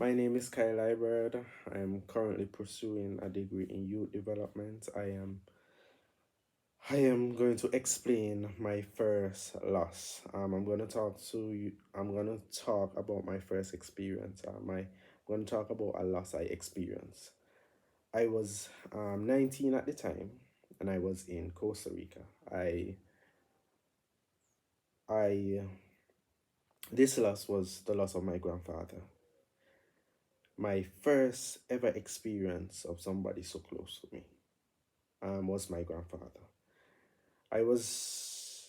My name is Kyle Iberd. I am currently pursuing a degree in youth development. I am going to explain my first loss. I'm going to talk to you. I'm going to talk about my first experience. I'm going to talk about a loss I experienced. I was 19 at the time, and I was in Costa Rica. I This loss was the loss of my grandfather. My first ever experience of somebody so close to me was my grandfather. I was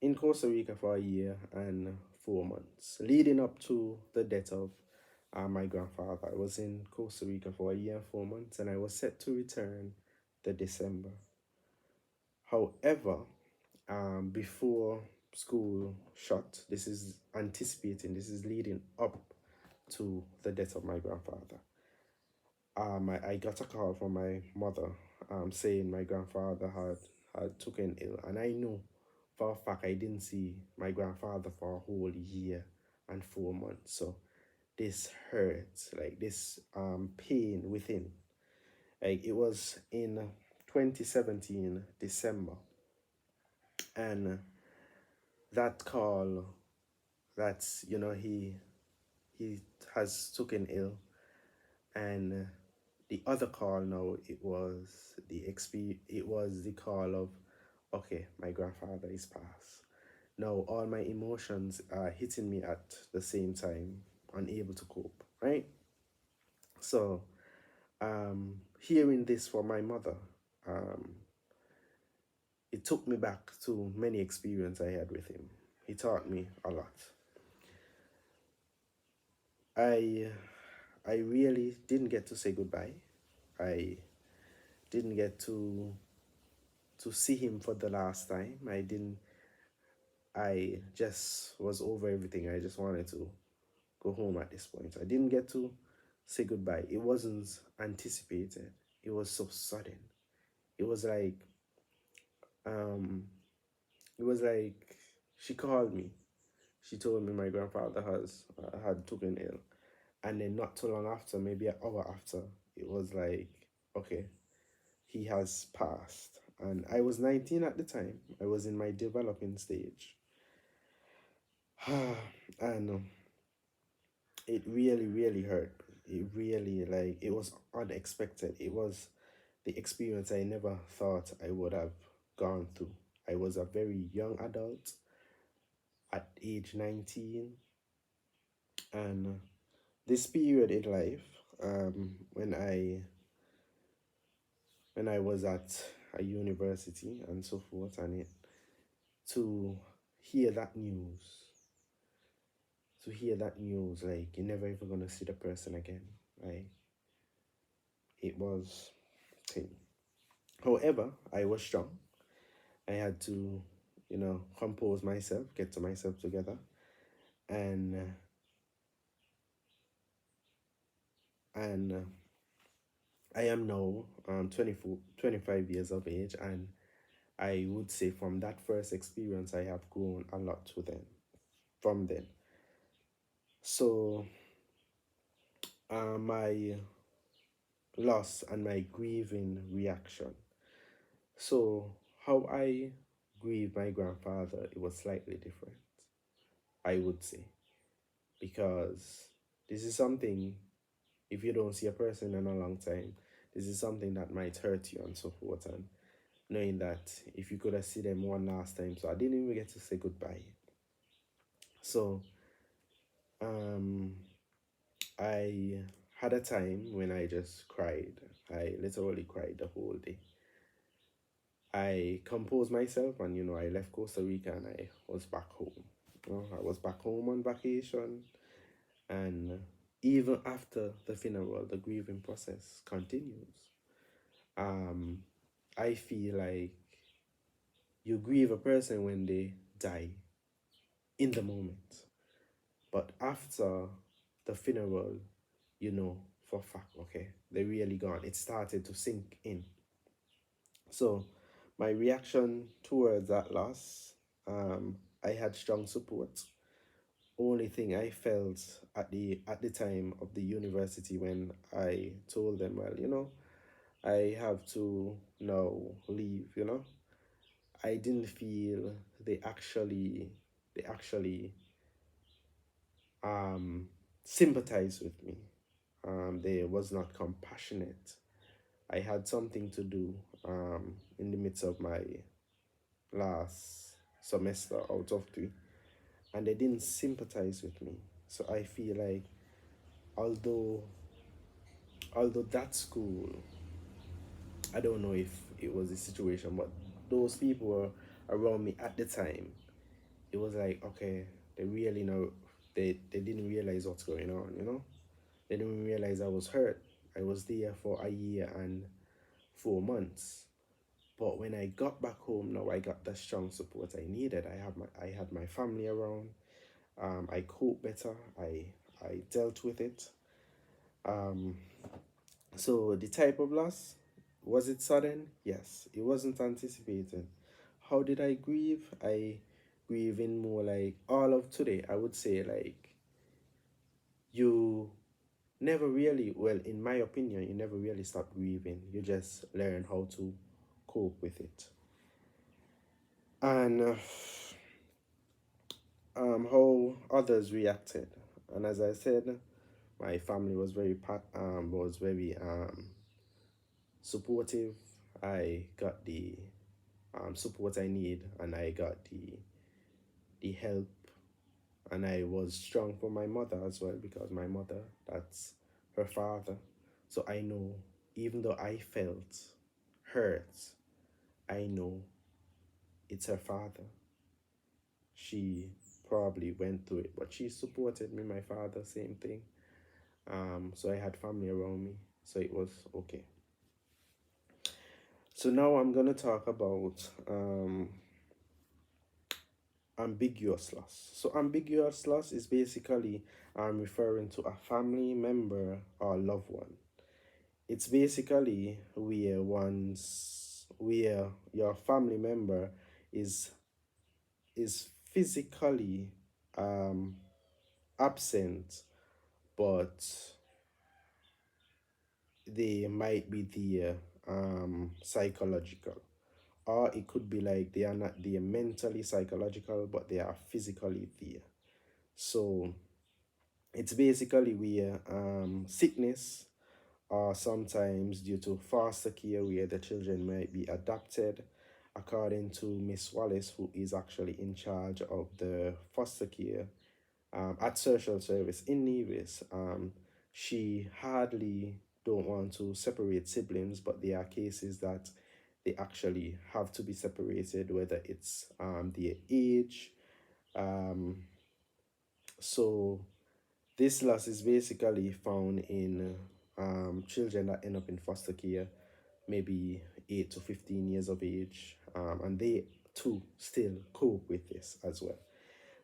in Costa Rica for a year and 4 months, leading up to the death of my grandfather. I was in Costa Rica for a year and 4 months, and I was set to return the December. However, before school shut, this is anticipating, this is leading up to the death of my grandfather. I got a call from my mother saying my grandfather had taken ill, and I knew for a fact I didn't see my grandfather for a whole year and 4 months. So this hurts, like this pain within. Like it was in 2017 December, and that call, that's he has taken ill, and the other call now, it was the call of, okay, my grandfather is passed. Now all my emotions are hitting me at the same time, unable to cope, right? So hearing this from my mother, um it took me back to many experiences I had with him. He taught me a lot. I i really didn't get to say goodbye. I didn't get to see him for the last time. I just was over everything. I just wanted to go home at this point. I didn't get to say goodbye. It wasn't anticipated. It was so sudden. It was like um it was like she called me. She told me my grandfather has had taken ill. And then not too long after, maybe an hour after, it was like, okay, he has passed. And I was 19 at the time. I was in my developing stage. And it really, really hurt. It really, like, it was unexpected. It was the experience I never thought I would have gone through. I was a very young adult at age 19. And this period in life, when I was at a university and so forth, and to hear that news, like you're never ever gonna see the person again, like it was thing. However, I was strong. I had to, compose myself, get to myself together, and and I am now 24, 25 years of age, and I would say from that first experience, I have grown a lot to them from then. So, my loss and my grieving reaction. So, how I grieved my grandfather, it was slightly different, I would say, because this is something, if you don't see a person in a long time, this is something that might hurt you and so forth. And knowing that if you could have seen them one last time, so I didn't even get to say goodbye. So, um, I had a time when I just cried. I literally cried the whole day. I composed myself, and I left Costa Rica and I was back home. I was back home on vacation, and even after the funeral, the grieving process continues. Um, I feel like you grieve a person when they die in the moment, but after the funeral, for fact, okay, they're really gone. It started to sink in. So, my reaction towards that loss, I had strong support only thing I felt at the time of the university when I told them, well, I have to now leave, I didn't feel they actually um sympathized with me. They was not compassionate. I had something to do in the midst of my last semester out of three, and they didn't sympathize with me. So I feel like although although that school, I don't know if it was the situation, but those people were around me at the time. It was like, okay, they really know, they didn't realize what's going on, They didn't realize I was hurt. I was there for a year and 4 months. But when I got back home, now I got the strong support I needed. I had my family around. I coped better. I dealt with it. Um, so the type of loss, was it sudden? Yes. It wasn't anticipated. How did I grieve? I grieve in more like all of today. I would say like you never really, well, in my opinion, you never really stop grieving. You just learn how to cope with it. And how others reacted. And as I said, my family was very supportive. I got the support I need, and I got the help, and I was strong for my mother as well, because my mother, that's her father. So I know, even though I felt hurt, I know it's her father. She probably went through it, but she supported me. My father, same thing. So I had family around me, so it was okay. So now I'm gonna talk about ambiguous loss. So ambiguous loss is basically referring to a family member or loved one. It's basically where your family member is physically um, absent, but they might be there psychological, or it could be like they are not there mentally psychological, but they are physically there. So it's basically where sickness, or sometimes due to foster care, where the children might be adopted. According to Miss Wallace, who is actually in charge of the foster care at social service in Nevis, she hardly don't want to separate siblings, but there are cases that they actually have to be separated, whether it's their age. Um, so this loss is basically found in children that end up in foster care, maybe 8 to 15 years of age, and they too still cope with this as well.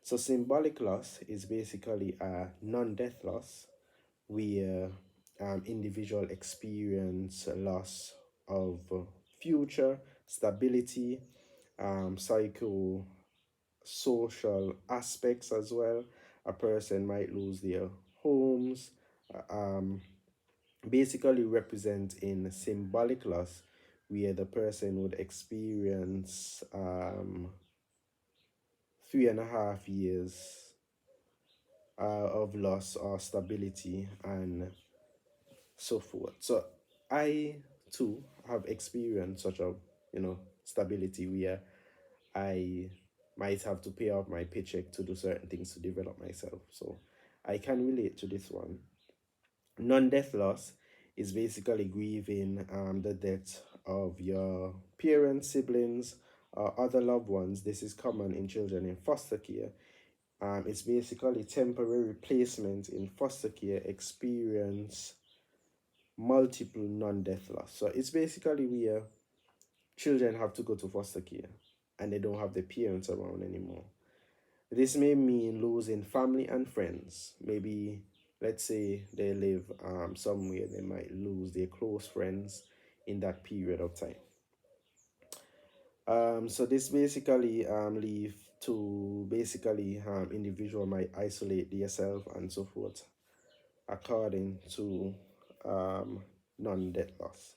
So symbolic loss is basically a non-death loss, where individual experience loss of future stability, psycho social aspects as well. A person might lose their homes, basically represent in symbolic loss, where the person would experience 3.5 years of loss or stability and so forth. So I too have experienced such a stability where I might have to pay off my paycheck to do certain things to develop myself. So I can relate to this one. Non-death loss is basically grieving the death of your parents, siblings, or other loved ones. This is common in children in foster care. It's basically temporary placement in foster care experience multiple non-death loss. So it's basically where children have to go to foster care and they don't have their parents around anymore. This may mean losing family and friends. Maybe, let's say they live somewhere, they might lose their close friends in that period of time. So this basically leave to basically individual might isolate themselves and so forth according to non-death loss.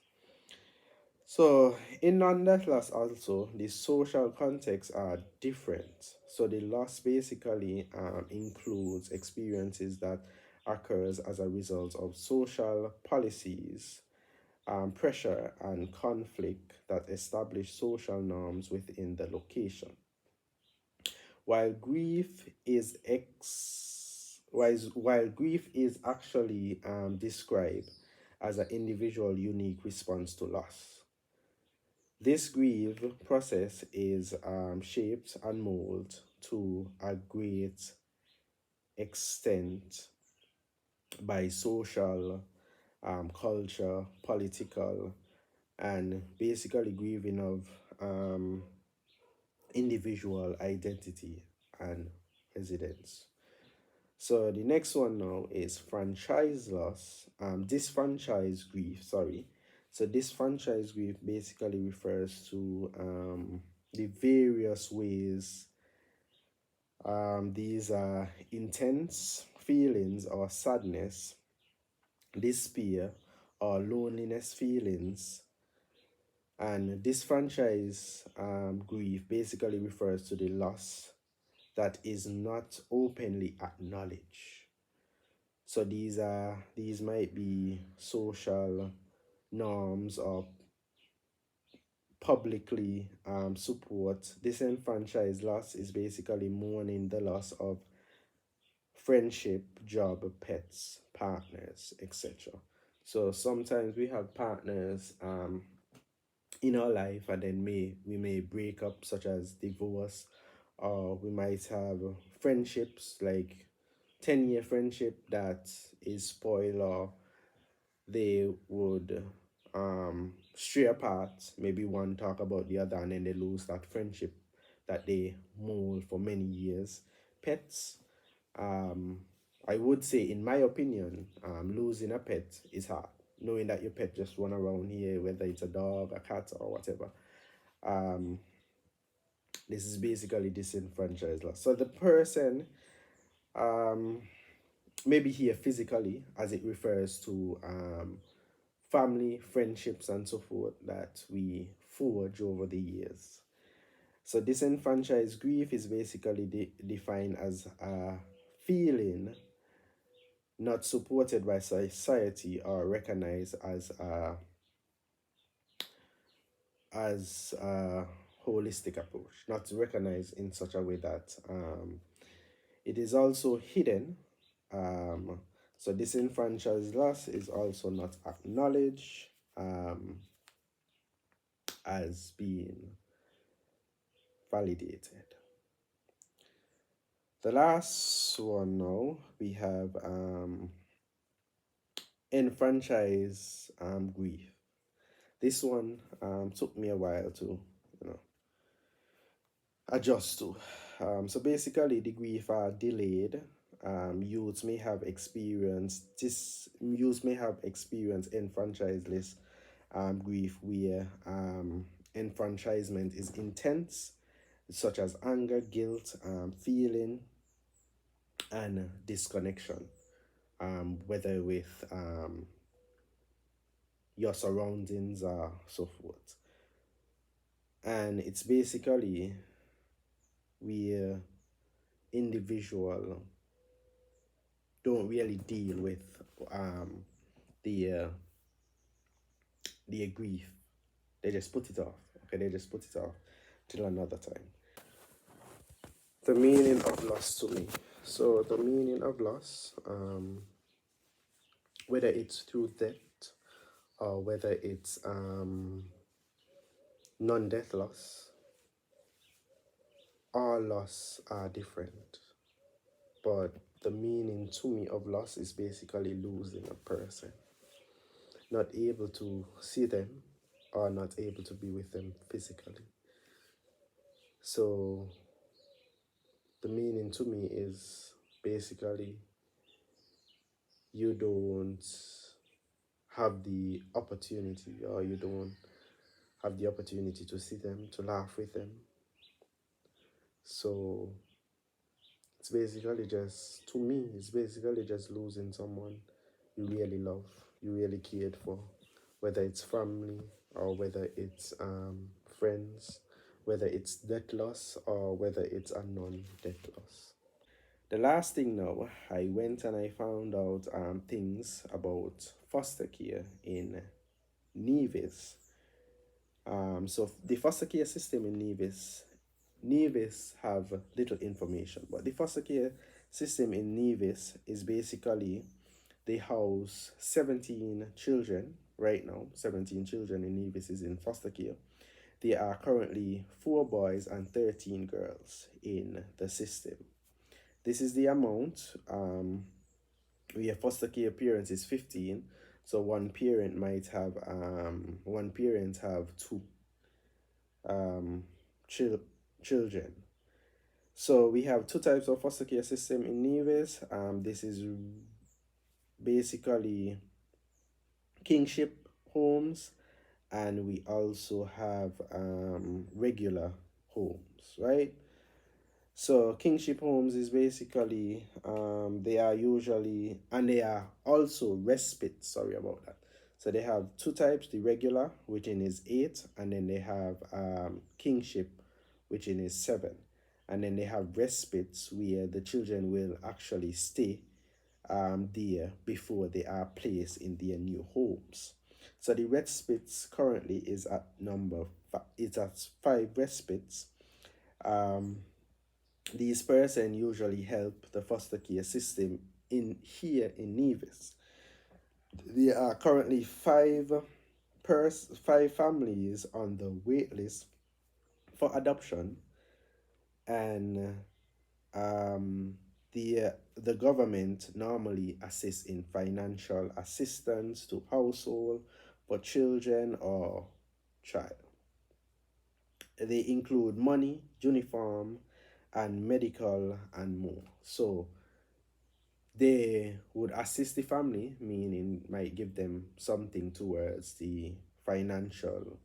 So in non-death loss also, the social contexts are different. So the loss basically includes experiences that occurs as a result of social policies, pressure and conflict that establish social norms within the location. While grief is while grief is actually described as an individual unique response to loss. This grief process is shaped and molded to a great extent by social, culture, political, and basically grieving of individual identity and residence. So the next one now is franchise loss. Disfranchise grief, sorry. So disfranchise grief basically refers to the various ways these are intense feelings or sadness, despair, or loneliness feelings. And disfranchise grief basically refers to the loss that is not openly acknowledged. So these might be social norms or publicly support. Disenfranchised loss is basically mourning the loss of friendship, job, pets, partners, etc. So sometimes we have partners in our life, and then we may break up, such as divorce, or we might have friendships like 10-year friendship that is spoiled, or they would stray apart. Maybe one talk about the other, and then they lose that friendship that they mold for many years. Pets, I would say, in my opinion, losing a pet is hard. Knowing that your pet just run around here, whether it's a dog, a cat, or whatever. This is basically disenfranchised loss. So the person maybe here physically, as it refers to family, friendships, and so forth that we forge over the years. So disenfranchised grief is basically defined as a feeling not supported by society or recognized as a holistic approach, not recognized in such a way that it is also hidden. So disenfranchised loss is also not acknowledged as being validated. The last one now, we have enfranchise grief. This one took me a while to, adjust to. So basically, the grief are delayed. Youths may have experienced enfranchiseless grief, where enfranchisement is intense, such as anger, guilt, feeling, and disconnection, whether with your surroundings or so forth. And it's basically where individual don't really deal with the grief. They just put it off. Okay, they just put it off till another time. The meaning of loss to me. So the meaning of loss, whether it's through death or whether it's non-death loss, all loss are different. But the meaning to me of loss is basically losing a person, not able to see them or not able to be with them physically. So the meaning to me is basically you don't have the opportunity, or you don't have the opportunity to see them, to laugh with them, So it's basically just, to me, it's basically just losing someone you really love, you really cared for, whether it's family or whether it's friends, whether it's death loss or whether it's a non-death loss. The last thing now, I went and I found out things about foster care in Nevis. So the foster care system in Nevis have little information, but the foster care system in Nevis is basically, they house 17 children right now. 17 children in Nevis is in foster care. There are currently 4 boys and 13 girls in the system. This is the amount. Where foster care parents is 15, so one parent have two um, children. So we have two types of foster care system in Nevis. This is basically kingship homes, and we also have regular homes, right? So kingship homes is basically they are usually, and they are also respite. Sorry about that. So they have two types: the regular, which in is 8, and then they have kingship, which in is 7, and then they have respites where the children will actually stay there before they are placed in their new homes. So the respites currently is at it's at 5 respites. Um, these persons usually help the foster care system in here in Nevis. There are currently 5 families on the wait list for adoption, and um, the government normally assists in financial assistance to household for children or child. They include money, uniform, and medical and more. So they would assist the family, meaning might give them something towards the financial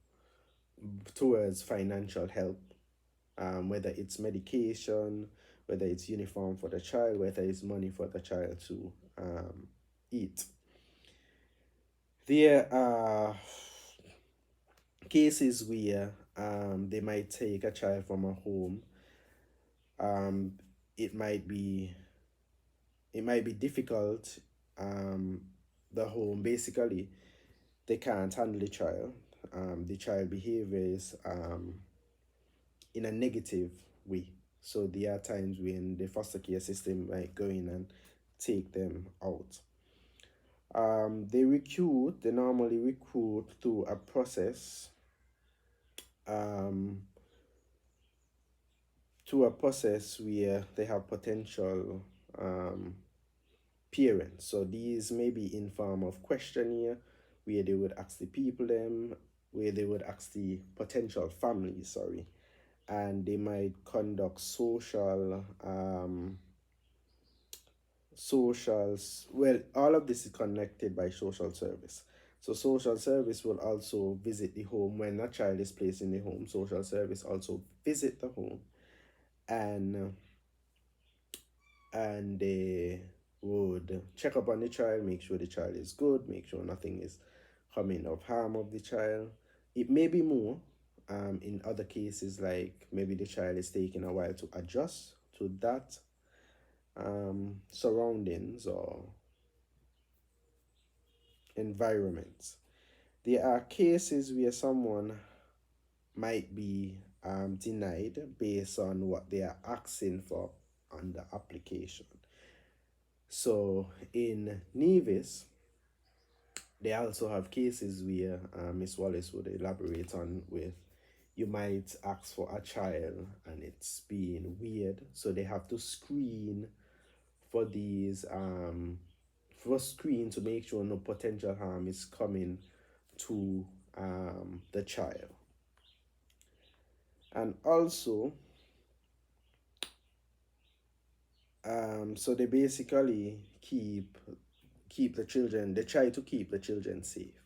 financial help, whether it's medication, whether it's uniform for the child, whether it's money for the child to eat. There are cases where they might take a child from a home. Um, it might be difficult. The home, basically, they can't handle the child. The child behaviors in a negative way. So there are times when the foster care system might go in and take them out. They normally recruit through a process, um, where they have potential parents. So these may be in form of questionnaire, where they would ask the people where they would ask the potential families, sorry, and they might conduct socials. Well, all of this is connected by social service. So social service will also visit the home when a child is placed in the home. Social service also visit the home, and they would check up on the child, make sure the child is good, make sure nothing is coming of harm of the child. It may be more in other cases, like maybe the child is taking a while to adjust to that surroundings or environments. There are cases where someone might be denied based on what they are asking for on the application. So in Nevis, they also have cases where Miss Wallace would elaborate on, with you might ask for a child and it's being weird, so they have to screen for these to make sure no potential harm is coming to the child. And also so they basically keep the children, they try to keep the children safe.